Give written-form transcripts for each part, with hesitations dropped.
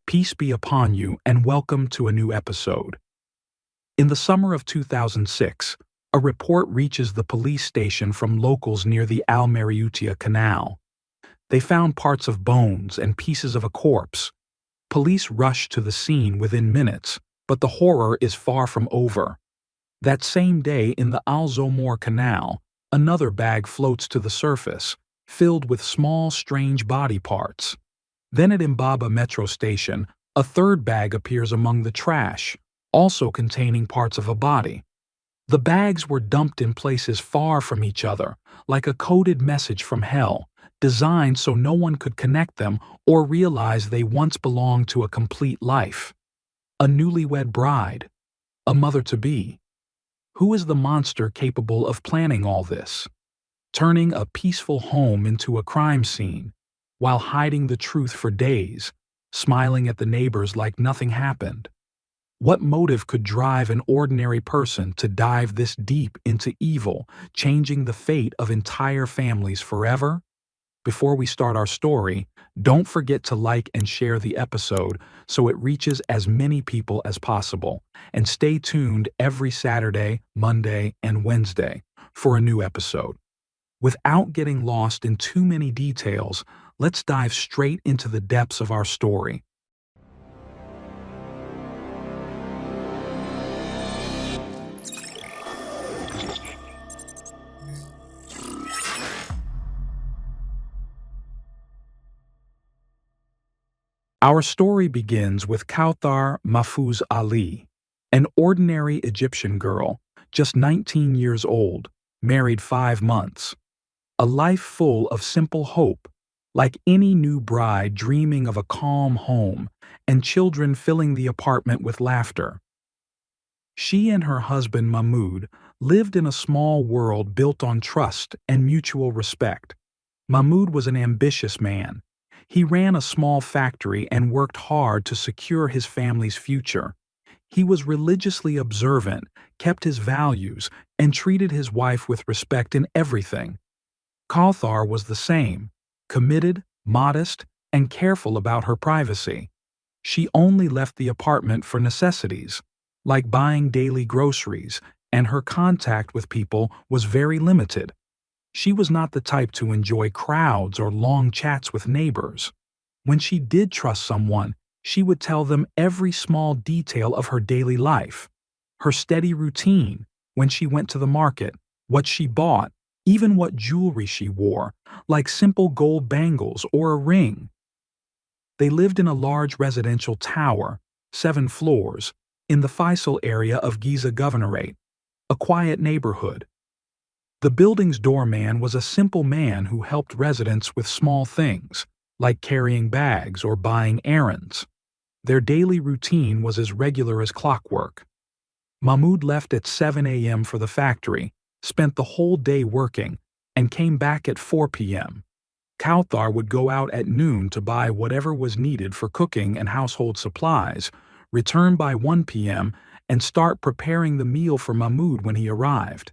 Peace be upon you and welcome to a new episode. In the summer of 2006, a report reaches the police station from locals near the Al Mariutia Canal. They found parts of bones and pieces of a corpse. Police rush to the scene within minutes, but the horror is far from over. That same day in the Al Zomor Canal, another bag floats to the surface, filled with small, strange body parts. Then at Mbaba metro station, a third bag appears among the trash, also containing parts of a body. The bags were dumped in places far from each other, like a coded message from hell, designed so no one could connect them or realize they once belonged to a complete life. A newlywed bride, a mother-to-be. Who is the monster capable of planning all this? Turning a peaceful home into a crime scene, while hiding the truth for days, smiling at the neighbors like nothing happened. What motive could drive an ordinary person to dive this deep into evil, changing the fate of entire families forever? Before we start our story, don't forget to like and share the episode so it reaches as many people as possible, and stay tuned every Saturday, Monday, and Wednesday for a new episode. Without getting lost in too many details, let's dive straight into the depths of our story. Our story begins with Kawthar Mafhouz Ali, an ordinary Egyptian girl, just 19 years old, married 5 months. A life full of simple hope, like any new bride dreaming of a calm home and children filling the apartment with laughter. She and her husband Mahmoud lived in a small world built on trust and mutual respect. Mahmoud was an ambitious man. He ran a small factory and worked hard to secure his family's future. He was religiously observant, kept his values, and treated his wife with respect in everything. Kawthar was the same, committed, modest, and careful about her privacy. She only left the apartment for necessities, like buying daily groceries, and her contact with people was very limited. She was not the type to enjoy crowds or long chats with neighbors. When she did trust someone, she would tell them every small detail of her daily life, her steady routine, when she went to the market, what she bought, even what jewelry she wore, like simple gold bangles or a ring. They lived in a large residential tower, 7 floors, in the Faisal area of Giza Governorate, a quiet neighborhood. The building's doorman was a simple man who helped residents with small things, like carrying bags or buying errands. Their daily routine was as regular as clockwork. Mahmoud left at 7 a.m. for the factory, spent the whole day working, and came back at 4 p.m. Kawthar would go out at noon to buy whatever was needed for cooking and household supplies, return by 1 p.m., and start preparing the meal for Mahmoud when he arrived.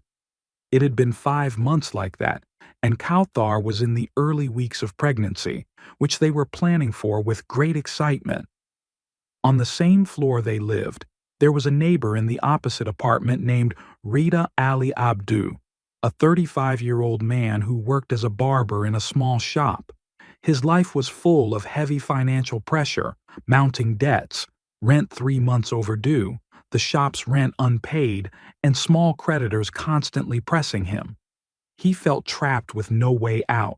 It had been 5 months like that, and Kawthar was in the early weeks of pregnancy, which they were planning for with great excitement. On the same floor they lived, there was a neighbor in the opposite apartment named Rida Ali Abdu, a 35-year-old man who worked as a barber in a small shop. His life was full of heavy financial pressure, mounting debts, rent 3 months overdue, the shop's rent unpaid, and small creditors constantly pressing him. He felt trapped with no way out.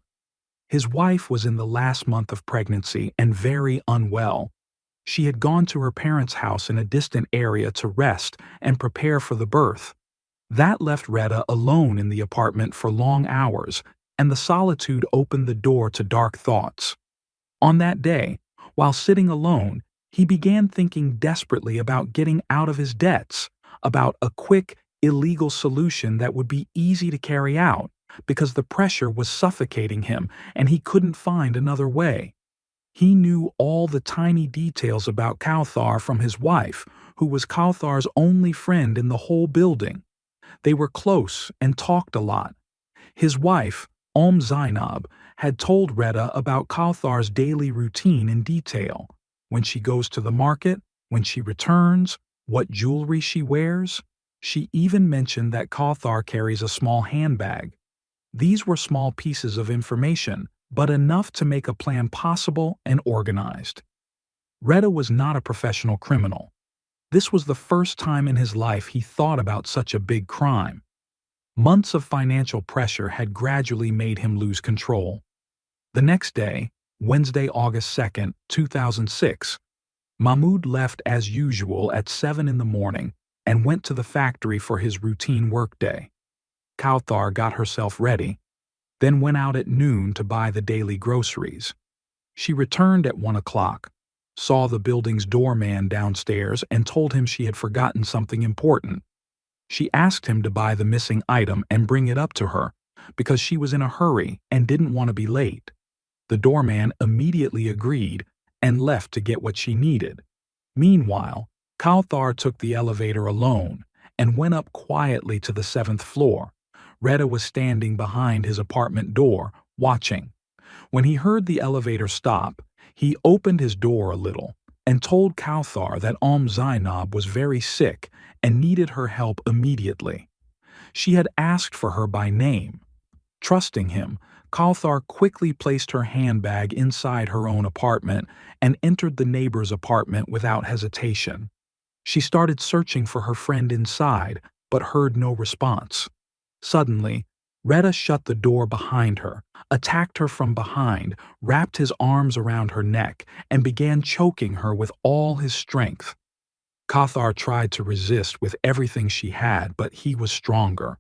His wife was in the last month of pregnancy and very unwell. She had gone to her parents' house in a distant area to rest and prepare for the birth. That left Reda alone in the apartment for long hours, and the solitude opened the door to dark thoughts. On that day, while sitting alone, he began thinking desperately about getting out of his debts, about a quick, illegal solution that would be easy to carry out, because the pressure was suffocating him and he couldn't find another way. He knew all the tiny details about Kawthar from his wife, who was Kawthar's only friend in the whole building. They were close and talked a lot. His wife, Zainab, had told Reda about Kawthar's daily routine in detail. when she goes to the market, when she returns, what jewelry she wears. She even mentioned that Kawthar carries a small handbag. These were small pieces of information, but enough to make a plan possible and organized. Reda was not a professional criminal. This was the first time in his life he thought about such a big crime. Months of financial pressure had gradually made him lose control. The next day, Wednesday, August 2nd, 2006, Mahmoud left as usual at 7 in the morning and went to the factory for his routine workday. Kawthar got herself ready, then went out at noon to buy the daily groceries. She returned at 1 o'clock, saw the building's doorman downstairs and told him she had forgotten something important. She asked him to buy the missing item and bring it up to her because she was in a hurry and didn't want to be late. The doorman immediately agreed and left to get what she needed. Meanwhile, Kawthar took the elevator alone and went up quietly to the 7th floor. Reda was standing behind his apartment door, watching. When he heard the elevator stop, he opened his door a little and told Kawthar that Zainab was very sick and needed her help immediately. She had asked for her by name. Trusting him, Kawthar quickly placed her handbag inside her own apartment and entered the neighbor's apartment without hesitation. She started searching for her friend inside, but heard no response. Suddenly, Reda shut the door behind her, attacked her from behind, wrapped his arms around her neck, and began choking her with all his strength. Kawthar tried to resist with everything she had, but he was stronger.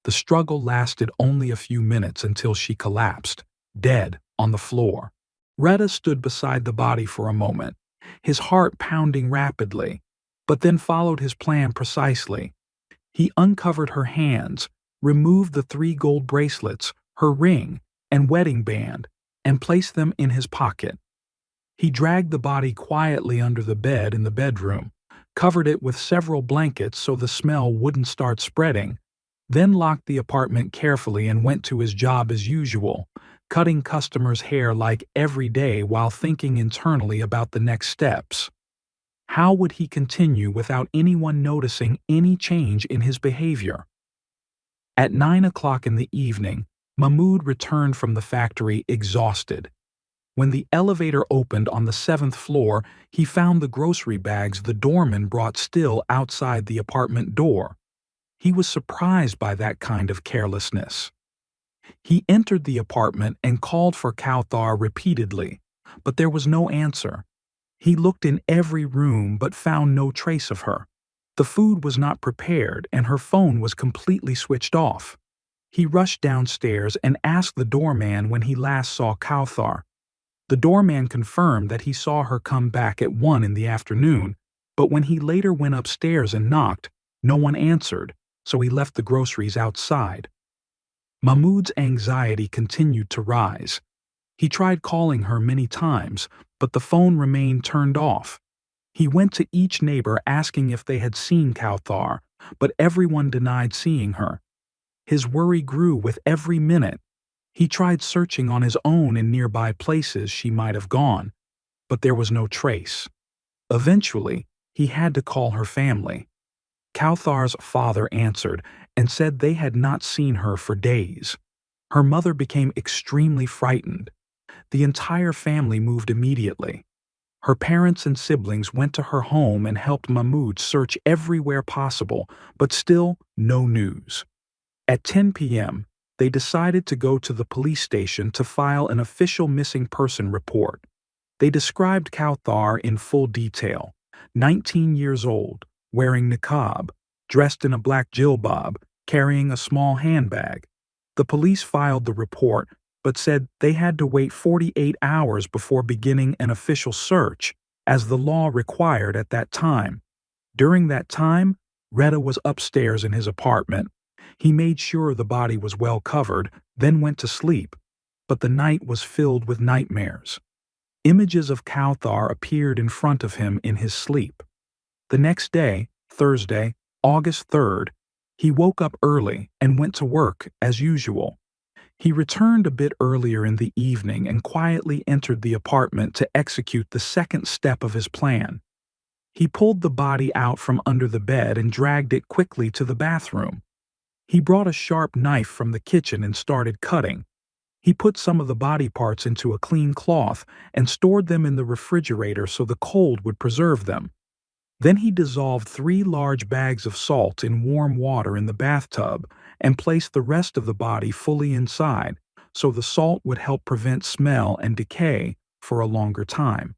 The struggle lasted only a few minutes until she collapsed, dead, on the floor. Reda stood beside the body for a moment, his heart pounding rapidly, but then followed his plan precisely. He uncovered her hands, removed the 3 gold bracelets, her ring, and wedding band, and placed them in his pocket. He dragged the body quietly under the bed in the bedroom, covered it with several blankets so the smell wouldn't start spreading, then locked the apartment carefully and went to his job as usual, cutting customers' hair like every day while thinking internally about the next steps. How would he continue without anyone noticing any change in his behavior? At 9 o'clock in the evening, Mahmoud returned from the factory exhausted. When the elevator opened on the 7th floor, he found the grocery bags the doorman brought still outside the apartment door. He was surprised by that kind of carelessness. He entered the apartment and called for Kawthar repeatedly, but there was no answer. He looked in every room but found no trace of her. The food was not prepared and her phone was completely switched off. He rushed downstairs and asked the doorman when he last saw Kawthar. The doorman confirmed that he saw her come back at 1 in the afternoon, but when he later went upstairs and knocked, no one answered, so he left the groceries outside. Mahmoud's anxiety continued to rise. He tried calling her many times, but the phone remained turned off. He went to each neighbor asking if they had seen Kawthar, but everyone denied seeing her. His worry grew with every minute. He tried searching on his own in nearby places she might have gone, but there was no trace. Eventually, he had to call her family. Kawthar's father answered and said they had not seen her for days. Her mother became extremely frightened. The entire family moved immediately. Her parents and siblings went to her home and helped Mahmoud search everywhere possible, but still no news. At 10 p.m., they decided to go to the police station to file an official missing person report. They described Kawthar in full detail: 19 years old, wearing niqab, dressed in a black jilbab, carrying a small handbag. The police filed the report, but said they had to wait 48 hours before beginning an official search, as the law required at that time. During that time, Reda was upstairs in his apartment. He made sure the body was well covered, then went to sleep, but the night was filled with nightmares. Images of Kawthar appeared in front of him in his sleep. The next day, Thursday, August 3rd, he woke up early and went to work as usual. He returned a bit earlier in the evening and quietly entered the apartment to execute the second step of his plan. He pulled the body out from under the bed and dragged it quickly to the bathroom. He brought a sharp knife from the kitchen and started cutting. He put some of the body parts into a clean cloth and stored them in the refrigerator so the cold would preserve them. Then he dissolved 3 large bags of salt in warm water in the bathtub and placed the rest of the body fully inside so the salt would help prevent smell and decay for a longer time.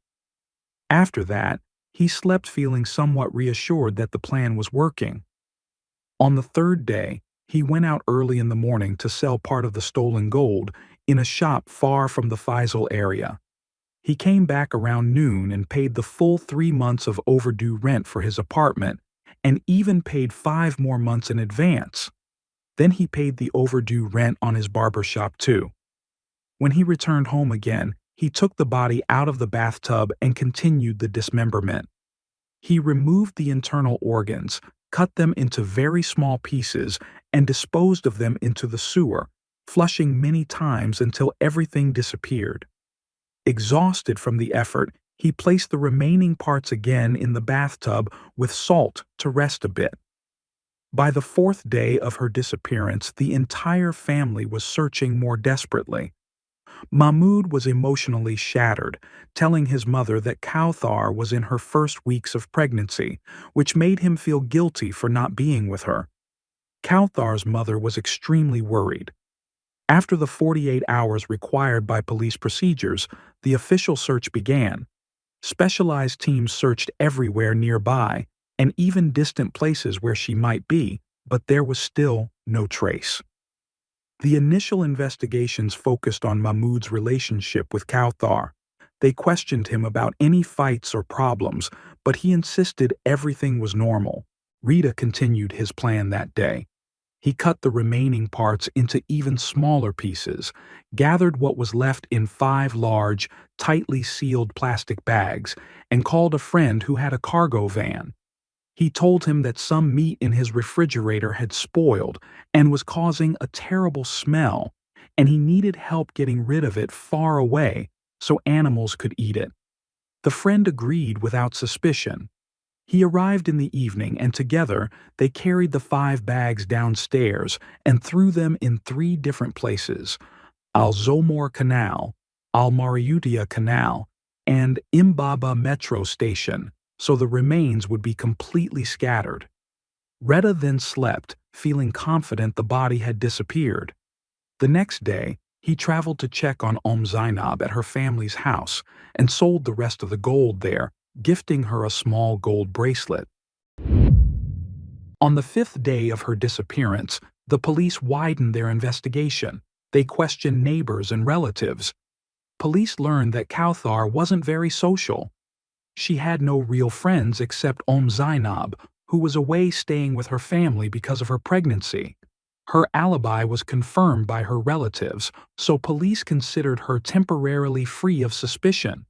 After that, he slept feeling somewhat reassured that the plan was working. On the third day, he went out early in the morning to sell part of the stolen gold in a shop far from the Faisal area. He came back around noon and paid the full 3 months of overdue rent for his apartment and even paid 5 more months in advance. Then he paid the overdue rent on his barber shop too. When he returned home again, he took the body out of the bathtub and continued the dismemberment. He removed the internal organs, cut them into very small pieces, and disposed of them into the sewer, flushing many times until everything disappeared. Exhausted from the effort, he placed the remaining parts again in the bathtub with salt to rest a bit. By the 4th day of her disappearance, the entire family was searching more desperately. Mahmoud was emotionally shattered, telling his mother that Kawthar was in her first weeks of pregnancy, which made him feel guilty for not being with her. Kawthar's mother was extremely worried. After the 48 hours required by police procedures, the official search began. Specialized teams searched everywhere nearby, and even distant places where she might be, but there was still no trace. The initial investigations focused on Mahmoud's relationship with Kawthar. They questioned him about any fights or problems, but he insisted everything was normal. Rita continued his plan that day. He cut the remaining parts into even smaller pieces, gathered what was left in 5 large, tightly sealed plastic bags, and called a friend who had a cargo van. He told him that some meat in his refrigerator had spoiled and was causing a terrible smell, and he needed help getting rid of it far away so animals could eat it. The friend agreed without suspicion. He arrived in the evening, and together they carried the 5 bags downstairs and threw them in 3 different places: Al-Zomor Canal, Al-Mariutia Canal, and Imbaba Metro Station, so the remains would be completely scattered. Retta then slept, feeling confident the body had disappeared. The next day, he traveled to check on Zainab at her family's house and sold the rest of the gold there, gifting her a small gold bracelet. On the 5th day of her disappearance, the police widened their investigation. They questioned neighbors and relatives. Police learned that Kawthar wasn't very social. She had no real friends except Zainab, who was away staying with her family because of her pregnancy. Her alibi was confirmed by her relatives, so police considered her temporarily free of suspicion.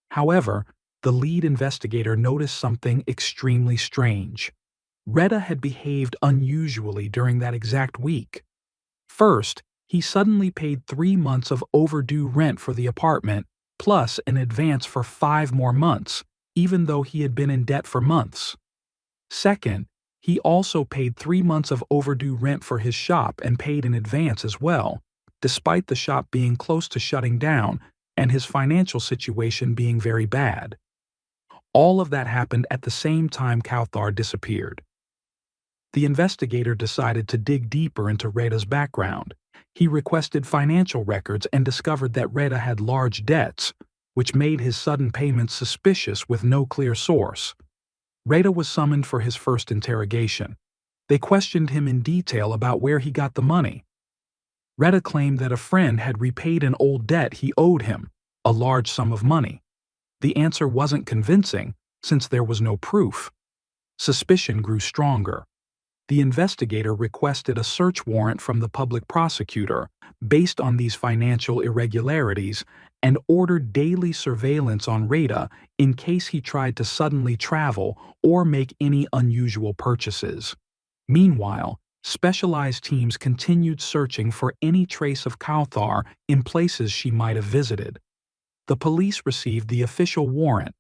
However, the lead investigator noticed something extremely strange. Retta had behaved unusually during that exact week. First, he suddenly paid 3 months of overdue rent for the apartment, plus an advance for 5 more months, even though he had been in debt for months. Second, he also paid 3 months of overdue rent for his shop and paid in advance as well, despite the shop being close to shutting down and his financial situation being very bad. All of that happened at the same time Kawthar disappeared. The investigator decided to dig deeper into Retta's background. He requested financial records and discovered that Retta had large debts, which made his sudden payments suspicious with no clear source. Retta was summoned for his first interrogation. They questioned him in detail about where he got the money. Retta claimed that a friend had repaid an old debt he owed him, a large sum of money. The answer wasn't convincing, since there was no proof. Suspicion grew stronger. The investigator requested a search warrant from the public prosecutor based on these financial irregularities and ordered daily surveillance on Retta in case he tried to suddenly travel or make any unusual purchases. Meanwhile, specialized teams continued searching for any trace of Kawthar in places she might have visited. The police received the official warrant.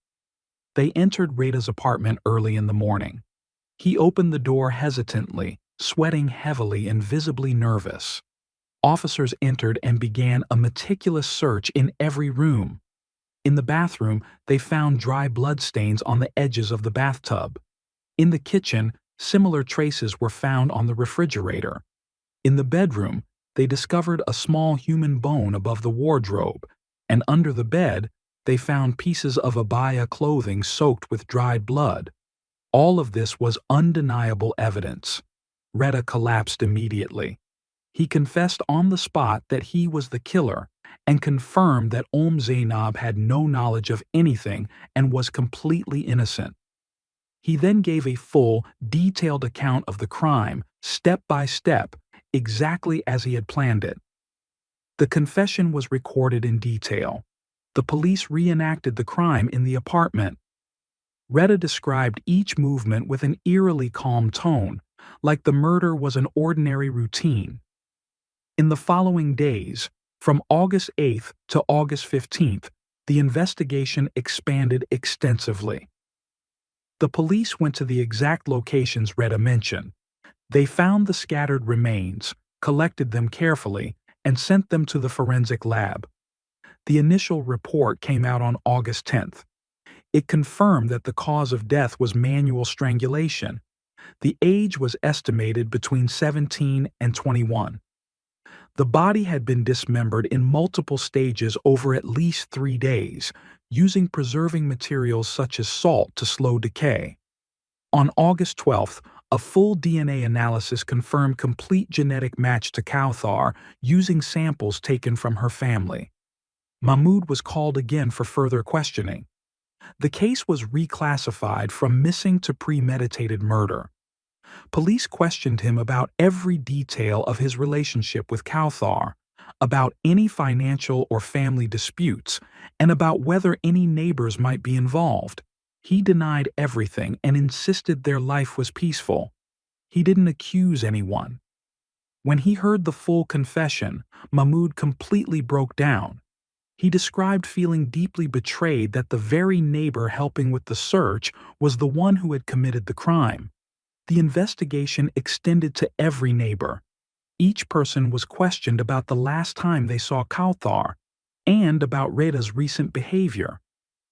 They entered Rada's apartment early in the morning. He opened the door hesitantly, sweating heavily and visibly nervous. Officers entered and began a meticulous search in every room. In the bathroom, they found dry bloodstains on the edges of the bathtub. In the kitchen, similar traces were found on the refrigerator. In the bedroom, they discovered a small human bone above the wardrobe, and under the bed, they found pieces of abaya clothing soaked with dried blood. All of this was undeniable evidence. Reda collapsed immediately. He confessed on the spot that he was the killer and confirmed that Zainab had no knowledge of anything and was completely innocent. He then gave a full, detailed account of the crime, step by step, exactly as he had planned it. The confession was recorded in detail. The police reenacted the crime in the apartment. Reda described each movement with an eerily calm tone, like the murder was an ordinary routine. In the following days, from August 8th to August 15th, the investigation expanded extensively. The police went to the exact locations Reda mentioned. They found the scattered remains, collected them carefully, and sent them to the forensic lab. The initial report came out on August 10th. It confirmed that the cause of death was manual strangulation. The age was estimated between 17 and 21. The body had been dismembered in multiple stages over at least 3 days, using preserving materials such as salt to slow decay. On August 12th, a full DNA analysis confirmed complete genetic match to Kawthar using samples taken from her family. Mahmoud was called again for further questioning. The case was reclassified from missing to premeditated murder. Police questioned him about every detail of his relationship with Kawthar, about any financial or family disputes, and about whether any neighbors might be involved. He denied everything and insisted their life was peaceful. He didn't accuse anyone. When he heard the full confession, Mahmoud completely broke down. He described feeling deeply betrayed that the very neighbor helping with the search was the one who had committed the crime. The investigation extended to every neighbor. Each person was questioned about the last time they saw Kawthar and about Reda's recent behavior.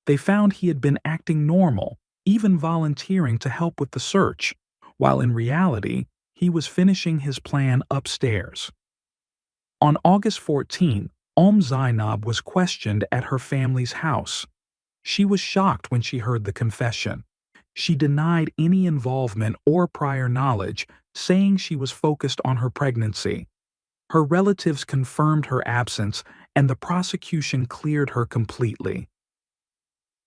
They found he had been acting normal, even volunteering to help with the search, while in reality, he was finishing his plan upstairs. On August 14, Zainab was questioned at her family's house. She was shocked when she heard the confession. She denied any involvement or prior knowledge, saying she was focused on her pregnancy. Her relatives confirmed her absence, and the prosecution cleared her completely.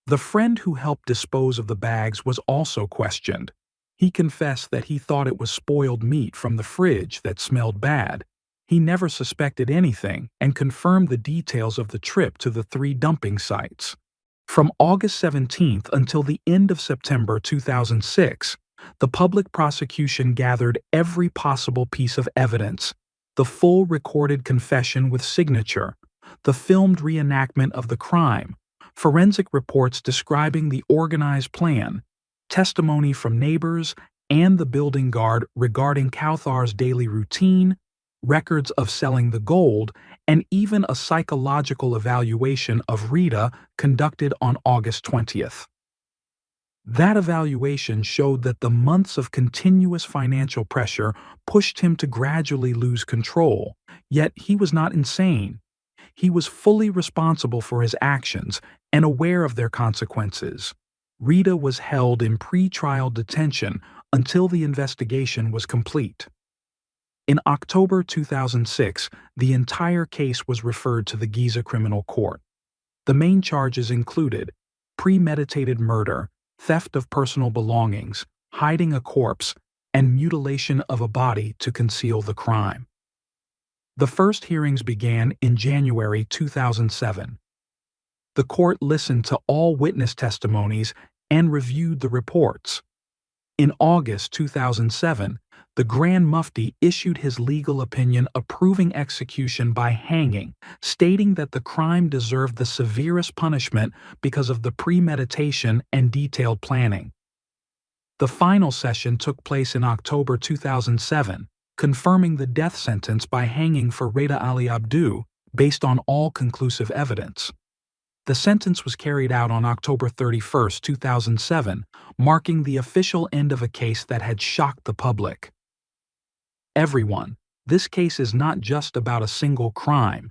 The friend who helped dispose of the bags was also questioned. He confessed that he thought it was spoiled meat from the fridge that smelled bad. He never suspected anything and confirmed the details of the trip to the 3 dumping sites. From August 17th until the end of September 2006, the public prosecution gathered every possible piece of evidence: the full recorded confession with signature, the filmed reenactment of the crime, forensic reports describing the organized plan, testimony from neighbors and the building guard regarding Kawthar's daily routine, records of selling the gold, and even a psychological evaluation of Rita conducted on August 20th. That evaluation showed that the months of continuous financial pressure pushed him to gradually lose control, yet he was not insane. He was fully responsible for his actions and aware of their consequences. Rita was held in pre-trial detention until the investigation was complete. In October 2006, the entire case was referred to the Giza Criminal Court. The main charges included premeditated murder, theft of personal belongings, hiding a corpse, and mutilation of a body to conceal the crime. The first hearings began in January 2007. The court listened to all witness testimonies and reviewed the reports. In August 2007, the Grand Mufti issued his legal opinion approving execution by hanging, stating that the crime deserved the severest punishment because of the premeditation and detailed planning. The final session took place in October 2007, confirming the death sentence by hanging for Reda Ali Abdu based on all conclusive evidence. The sentence was carried out on October 31, 2007, marking the official end of a case that had shocked the public. Everyone, this case is not just about a single crime.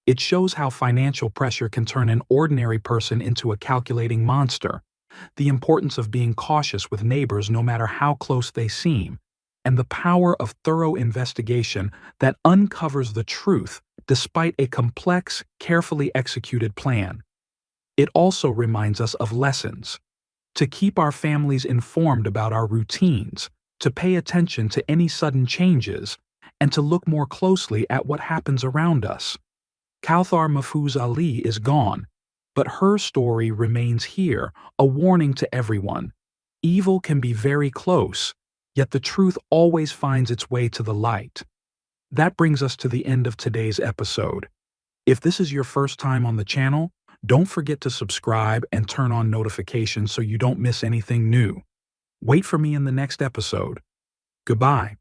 It shows how financial pressure can turn an ordinary person into a calculating monster, the importance of being cautious with neighbors no matter how close they seem, and the power of thorough investigation that uncovers the truth despite a complex, carefully executed plan. It also reminds us of lessons: to keep our families informed about our routines, to pay attention to any sudden changes, and to look more closely at what happens around us. Kawthar Mafhouz Ali is gone, but her story remains here, a warning to everyone. Evil can be very close, yet the truth always finds its way to the light. That brings us to the end of today's episode. If this is your first time on the channel, don't forget to subscribe and turn on notifications so you don't miss anything new. Wait for me in the next episode. Goodbye.